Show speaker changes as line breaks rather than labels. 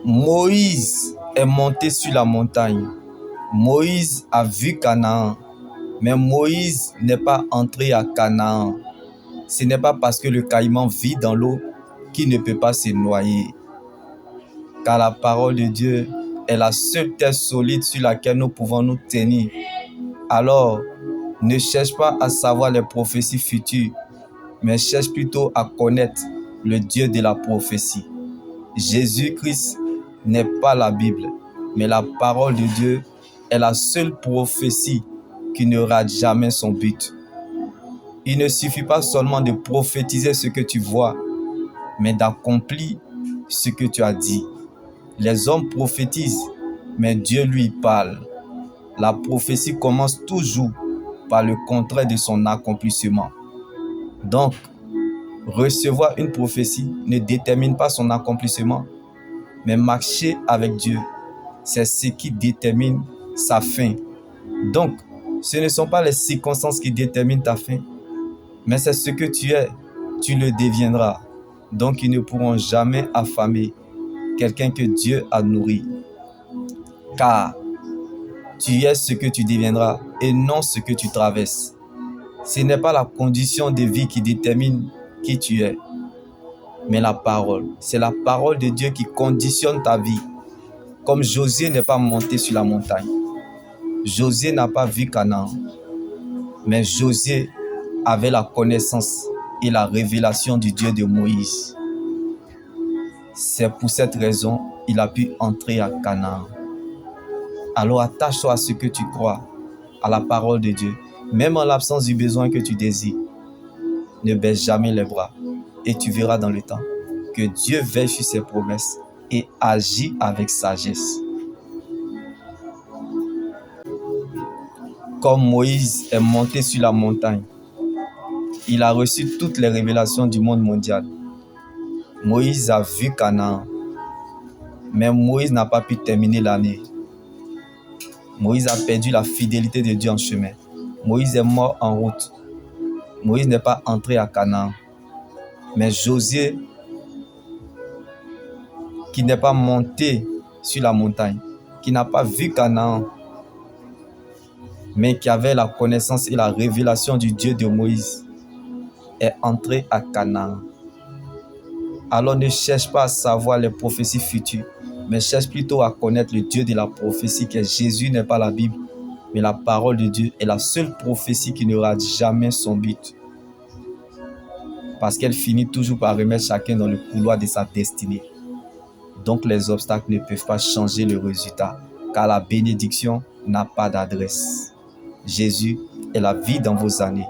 Moïse est monté sur la montagne. Moïse a vu Canaan, mais Moïse n'est pas entré à Canaan. Ce n'est pas parce que le caïman vit dans l'eau qu'il ne peut pas se noyer. Car la parole de Dieu est la seule terre solide sur laquelle nous pouvons nous tenir. Alors, ne cherche pas à savoir les prophéties futures, mais cherche plutôt à connaître le Dieu de la prophétie. Jésus-Christ n'est pas la Bible, mais la parole de Dieu est la seule prophétie qui ne rate jamais son but. Il ne suffit pas seulement de prophétiser ce que tu vois, mais d'accomplir ce que tu as dit. Les hommes prophétisent, mais Dieu lui parle. La prophétie commence toujours par le contraire de son accomplissement. Donc, recevoir une prophétie ne détermine pas son accomplissement, mais marcher avec Dieu, c'est ce qui détermine sa fin. Donc, ce ne sont pas les circonstances qui déterminent ta fin, mais c'est ce que tu es, tu le deviendras. Donc, ils ne pourront jamais affamer quelqu'un que Dieu a nourri. Car tu es ce que tu deviendras et non ce que tu traverses. Ce n'est pas la condition de vie qui détermine qui tu es, mais la parole. C'est la parole de Dieu qui conditionne ta vie. Comme Josué n'est pas monté sur la montagne. Josué n'a pas vu Canaan, mais Josué avait la connaissance et la révélation du Dieu de Moïse. C'est pour cette raison qu'il a pu entrer à Canaan. Alors attache-toi à ce que tu crois, à la parole de Dieu, même en l'absence du besoin que tu désires. Ne baisse jamais les bras et tu verras dans le temps que Dieu veille sur ses promesses et agit avec sagesse. Comme Moïse est monté sur la montagne, il a reçu toutes les révélations du monde mondial. Moïse a vu Canaan, mais Moïse n'a pas pu terminer l'année. Moïse a perdu la fidélité de Dieu en chemin. Moïse est mort en route. Moïse n'est pas entré à Canaan. Mais Josué, qui n'est pas monté sur la montagne, qui n'a pas vu Canaan, mais qui avait la connaissance et la révélation du Dieu de Moïse, est entré à Canaan. Alors ne cherche pas à savoir les prophéties futures, mais cherche plutôt à connaître le Dieu de la prophétie qui est Jésus, n'est pas la Bible, mais la parole de Dieu est la seule prophétie qui ne rate jamais son but. Parce qu'elle finit toujours par remettre chacun dans le couloir de sa destinée. Donc les obstacles ne peuvent pas changer le résultat, car la bénédiction n'a pas d'adresse. Jésus est la vie dans vos années.